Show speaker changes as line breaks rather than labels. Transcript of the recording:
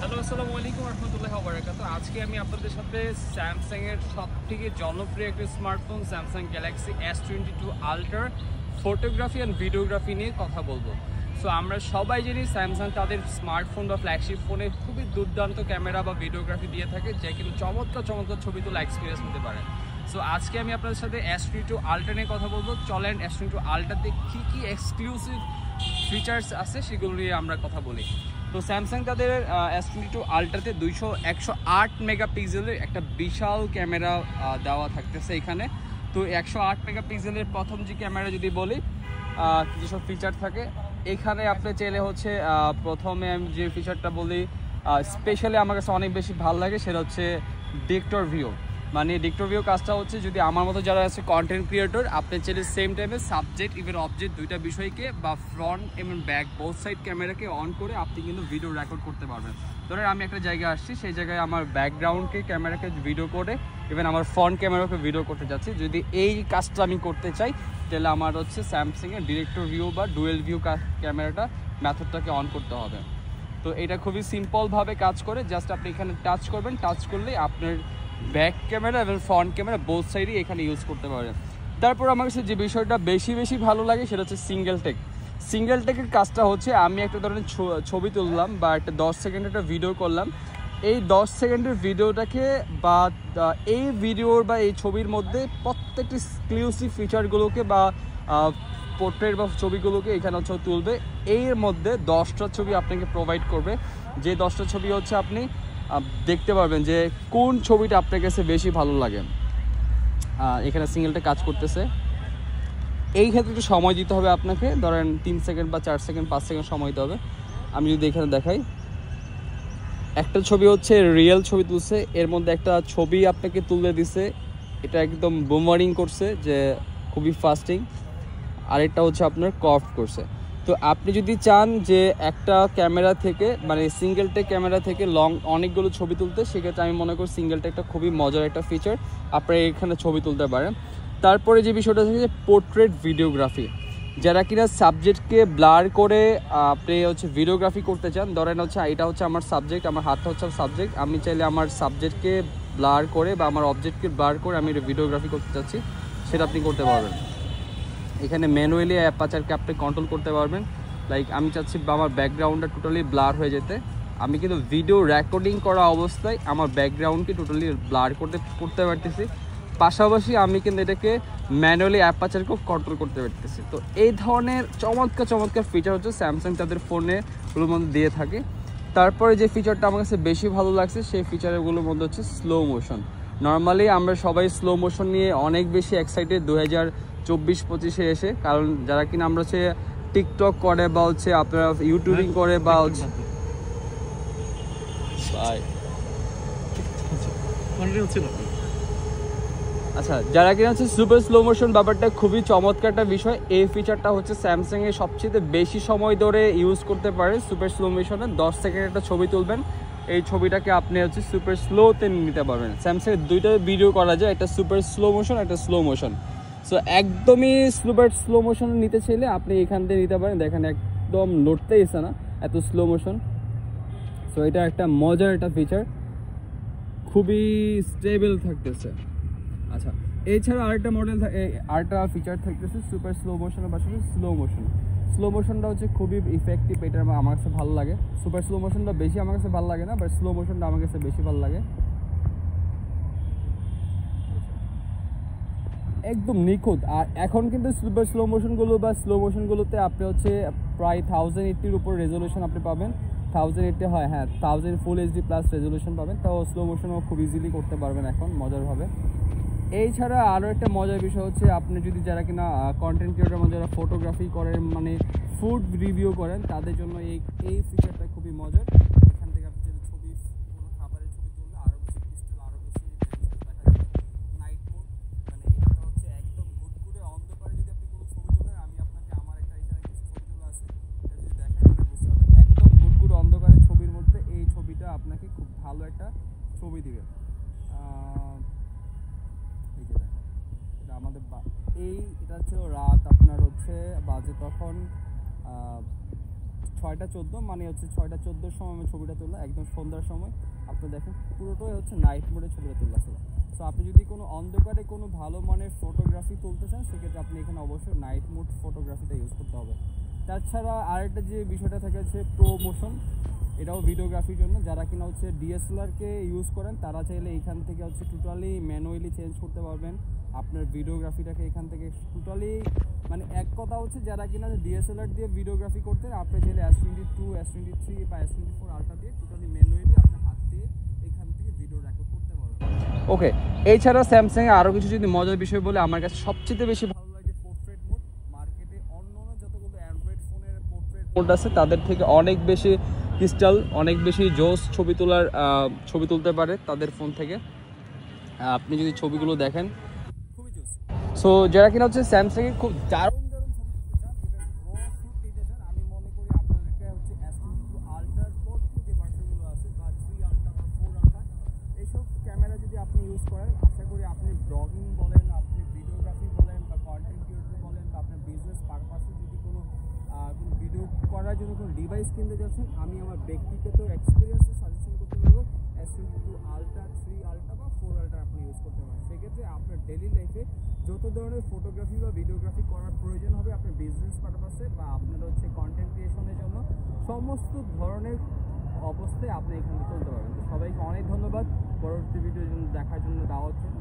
Hello, আসসালামু আলাইকুম রহমতুল্লাহি ওয়া বারাকাতুহু। আজকে আমি আপনাদের সাথে স্যামসাং এর সবথেকে জনপ্রিয় একটা স্মার্টফোন স্যামসাং গ্যালাক্সি S22 আল্ট্রার ফটোগ্রাফি অ্যান্ড ভিডিওগ্রাফি নিয়ে কথা বলবো। সো আমরা সবাই জানি স্যামসাং তাদের স্মার্টফোন বা ফ্ল্যাগশিপ ফোনে খুবই দুর্দান্ত ক্যামেরা বা ভিডিওগ্রাফি দিয়ে থাকে, যা কিন্তু চমৎকার চমৎকার ছবি তোলা এক্সপিরিয়েন্স নিতে পারে। সো আজকে আমি আপনাদের সাথে S22 আল্ট্রা নিয়ে কথা বলবো। চলেন S22 আল্ট্রাতে কী কী এক্সক্লুসিভ ফিচার্স আছে সেগুলো নিয়ে আমরা কথা বলি। তো স্যামসাং তাদের S22 আল্ট্রাতে 108 মেগাপিক্সেলের একটা বিশাল ক্যামেরা দেওয়া থাকতেছে এখানে। তো 108 মেগাপিক্সেলের প্রথম যে ক্যামেরা যদি বলি যেসব ফিচার থাকে এখানে আপনি চাইলে হচ্ছে প্রথমে আমি যে ফিচারটা বলি স্পেশালি আমার কাছে অনেক বেশি ভালো লাগে, সেটা হচ্ছে ডিরেক্টর ভিউ। মানে ডিরেক্টর ভিউ কাজটা হচ্ছে, যদি আমার মতো যারা আছে কন্টেন্ট ক্রিয়েটর, আপনি চাইলে সেম টাইমে সাবজেক্ট ইভেন অবজেক্ট দুইটা বিষয়কে বা ফ্রন্ট এবং ব্যাক বোথ সাইড ক্যামেরাকে অন করে আপনি কিন্তু ভিডিও রেকর্ড করতে পারবেন। ধরেন আমি একটা জায়গায় আসছি, সেই জায়গায় আমার ব্যাকগ্রাউন্ডকে ক্যামেরাকে ভিডিও করে ইভেন আমার ফ্রন্ট ক্যামেরাকে ভিডিও করতে যাচ্ছি। যদি এই কাজটা আমি করতে চাই তাহলে আমার হচ্ছে স্যামসাংয়ের ডিরেক্টর ভিউ বা ডুয়েল ভিউ ক্যামেরাটা মেথডটাকে অন করতে হবে। তো এটা খুবই সিম্পলভাবে কাজ করে, জাস্ট আপনি এখানে টাচ করবেন, টাচ করলেই আপনার ব্যাক ক্যামেরা এবং ফ্রন্ট ক্যামেরা বোথ সাইডই এখানে ইউজ করতে পারেন। তারপর আমার কাছে যে বিষয়টা বেশি ভালো লাগে সেটা হচ্ছে সিঙ্গেল টেকের কাজটা হচ্ছে, আমি একটা ধরনের ছবি তুললাম বা একটা 10 সেকেন্ডের একটা ভিডিও করলাম, এই 10 সেকেন্ডের ভিডিওটাকে বা এই ভিডিওর বা এই ছবির মধ্যে প্রত্যেকটি এক্সক্লুসিভ ফিচারগুলোকে বা পোর্ট্রেট বা ছবিগুলোকে এখানে হচ্ছে তুলবে। এর মধ্যে 10টা ছবি আপনাকে প্রোভাইড করবে, যে 10টা ছবি হচ্ছে আপনি দেখতে পারবেন যে কোন ছবিটা আপনার কাছে বেশি ভালো লাগে। এখানে সিঙ্গেলটা কাজ করতেছে, এই ক্ষেত্রে একটু সময় দিতে হবে আপনাকে, ধরেন 3 সেকেন্ড বা 4 সেকেন্ড 5 সেকেন্ড সময় দিতে হবে। আমি যদি এখানে দেখাই, একটা ছবি হচ্ছে রিয়েল ছবি তুলছে, এর মধ্যে একটা ছবি আপনাকে তুলে দিছে, এটা একদম বুমারিং করছে যে খুবই ফাস্টিং, আরেকটা হচ্ছে আপনার কফ করছে। তো আপনি যদি চান যে একটা ক্যামেরা থেকে মানে সিঙ্গেল টেক ক্যামেরা থেকে লং অনেকগুলো ছবি তুলতে, সেক্ষেত্রে আমি মনে করি সিঙ্গেল টেকটা খুবই মজার একটা ফিচার, আপনারা এখানে ছবি তুলতে পারেন। তারপরে যে বিষয়টা হচ্ছে পোর্ট্রেট ভিডিওগ্রাফি, যারা কিনা সাবজেক্টকে ব্লার করে আপনি হচ্ছে ভিডিওগ্রাফি করতে চান, ধরেন হচ্ছে এটা হচ্ছে আমার সাবজেক্ট, আমার হাতটা হচ্ছে সাবজেক্ট, আমি চাইলে আমার সাবজেক্টকে ব্লার করে বা আমার অবজেক্টকে ব্লার করে আমি ভিডিওগ্রাফি করতে চাচ্ছি, সেটা আপনি করতে পারবেন। এখানে ম্যানুয়ালি অ্যাপারচারকে আপনি কন্ট্রোল করতে পারবেন। লাইক আমি চাচ্ছি আমার ব্যাকগ্রাউন্ডটা টোটালি ব্লার হয়ে যেতে, আমি কিন্তু ভিডিও রেকর্ডিং করা অবস্থায় আমার ব্যাকগ্রাউন্ডকে টোটালি ব্লার করতে পারতেছি, পাশাপাশি আমি কিন্তু এটাকে ম্যানুয়ালি অ্যাপারচারকেও কন্ট্রোল করতে পারতেছি। তো এই ধরনের চমৎকার ফিচার হচ্ছে স্যামসাং তাদের ফোনেগুলোর মধ্যে দিয়ে থাকে। তারপরে যে ফিচারটা আমার কাছে বেশি ভালো লাগছে সেই ফিচারগুলোর মধ্যে হচ্ছে স্লো মোশন। নর্মালি আমরা সবাই স্লো মোশন নিয়ে অনেক বেশি এক্সাইটেড 2024-25-এ এসে, কারণ যারা কিনা আমরা হচ্ছে টিকটক করে বা হচ্ছে আপনারা ইউটিউবিং করে বা হচ্ছে আচ্ছা, যারা কিনা হচ্ছে সুপার স্লো মোশন ব্যাপারটা খুবই চমৎকার একটা বিষয়। এই ফিচারটা হচ্ছে স্যামসাংয়ের সবচেয়ে বেশি সময় ধরে ইউজ করতে পারে সুপার স্লো মোশনে। 10 সেকেন্ড একটা ছবি তুলবেন, এই ছবিটাকে আপনি হচ্ছে সুপার স্লোতে নিতে পারবেন। স্যামসাংয়ের দুইটা ভিডিও করা যায়, একটা সুপার স্লো মোশন, একটা স্লো মোশন। সো একদমই সুপার স্লো মোশন নিতে চাইলে আপনি এখান থেকে নিতে পারেন, দেখেন একদম লড়তেই এসে না, এত স্লো মোশন। সো এটা একটা মজার একটা ফিচার, খুবই স্টেবল থাকতেছে। আচ্ছা, এছাড়া আরেকটা আরেকটা ফিচার থাকতেছে সুপার স্লো মোশনের পাশাপাশি স্লো মোশনটা হচ্ছে খুবই ইফেক্টিভ, এটা আমার কাছে ভালো লাগে। সুপার স্লো মোশনটা বেশি আমার কাছে ভালো লাগে না, বাট স্লো মোশনটা আমার কাছে বেশি ভালো লাগে। একদম নিখুঁত। আর এখন কিন্তু সুপার স্লো মোশনগুলোতে আপনি হচ্ছে প্রায় 1080-র উপর রেজলিউশন আপনি পাবেন। 1080 হয়, হ্যাঁ 1000 ফুল এইচডি প্লাস রেজলিউশন পাবেন। তাও স্লো মোশনও খুব ইজিলি করতে পারবেন এখন মজারভাবে। এছাড়া আরও একটা মজার বিষয় হচ্ছে, আপনি যদি যারা কিনা কন্টেন্ট ক্রিয়েটর মানে যারা ফটোগ্রাফি করেন, মানে ফুড রিভিউ করেন, তাদের জন্য এই ফিচারটা খুবই মজার। এখান থেকে আপনি যদি ছবি কোনো খাবারের ছবি তুললে আরও বেশি ক্রিস্টাল, আরও বেশি দেখা যাবে। নাইট মোড মানে এটা হচ্ছে একদম ঘুটঘুটে অন্ধকারে যদি আপনি কোনো ছবি তোলেন, আমি আপনাকে আমার একটা এখানে কিছু ছবি তোলা আছে, এটা যদি দেখেন তাহলে বুঝতে পারবেন একদম ঘুটঘুটে অন্ধকারের ছবির মধ্যে এই ছবিটা আপনাকে খুব ভালো একটা ছবি দিবে। আমাদের এটা হচ্ছে রাত, আপনার হচ্ছে বাজে তখন
6:14 মানে হচ্ছে 6:14 সময় আমি ছবিটা তুললাম, একদম সন্ধ্যার সময়। আপনি দেখেন পুরোটাই হচ্ছে নাইট মোডে ছবিটা তোলা ছিল। সো আপনি যদি কোনো অন্ধকারে কোনো ভালো মানের ফটোগ্রাফি তুলতে চান, সেক্ষেত্রে আপনি এখানে অবশ্যই নাইট মোড ফটোগ্রাফিটা ইউজ করতে হবে। তাছাড়া আরেকটা যে বিষয়টা থাকে হচ্ছে প্রোমোশন, এটাও ভিডিওগ্রাফির জন্য। যারা কিনা হচ্ছে ডিএসএলআরকে ইউজ করেন তারা চাইলে এখান থেকে হচ্ছে টোটালি ম্যানুয়ালি চেঞ্জ করতে পারবেন আপনার ভিডিওগ্রাফিটাকে এখান থেকে টোটালি। মানে এক কথা হচ্ছে যারা কিনা ডিএসএলআর দিয়ে ভিডিওগ্রাফি করতেন, আপনি চাইলে S22, S23 বা S24 আলট্রা দিয়ে টোটালি ম্যানুয়ালি আপনার হাত দিয়ে এখান থেকে ভিডিও রেকর্ড করতে পারবেন।
ওকে, এছাড়া স্যামসাংয়ে আরও কিছু যদি মজার বিষয় বলে, আমার কাছে সবচেয়ে বেশি ভালো লাগে পোর্ট্রেট মোড। মার্কেটে অন্য যতগুলো অ্যান্ড্রয়েড ফোনের পোর্ট্রেট মোড আছে তাদের থেকে অনেক বেশি ক্রিস্টাল, অনেক বেশি জোস ছবি তুলতে পারে তাদের ফোন থেকে। আপনি যদি ছবিগুলো দেখেন খুবই জোস। সো যারা কিনা হচ্ছে স্যামসাংয়ের খুব দারুণ আমি মনে করি আপনাদেরকে হচ্ছে S22 আলট্রার পর যে ভার্সনগুলো আছে বা 3 আলট্রা বা 4 আলট্রা, এইসব ক্যামেরা যদি আপনি ইউজ করেন, আশা করি আপনি ব্লগিং বলেন, আপনি ভিডিওগ্রাফি বলেন বা কন্টেন্ট ক্রিয়েটর বলেন বা আপনার বিজনেস পারপাসে যদি কোনো ভিডিও করার জন্য কোনো ডিভাইস কিনতে যাচ্ছেন, আমি আমার ব্যক্তিগত এক্সপিরিয়েন্সে সাজেশন করতে পারবো S22 আলট্রা, 3 আলট্রা বা 4 আলট্রা আপনি ইউজ করতে পারেন। সেক্ষেত্রে আপনার ডেইলি লাইফে যত ধরনের ফটোগ্রাফি বা ভিডিওগ্রাফি করার প্রয়োজন হবে আপনার বিজনেস পারপাসে বা আপনার হচ্ছে কন্টেন্ট ক্রিয়েশনের জন্য, সমস্ত ধরনের অবস্থায় আপনি এখানে চলতে পারবেন। তো সবাইকে অনেক ধন্যবাদ পরবর্তী ভিডিও দেখার জন্য, দেওয়ার জন্য।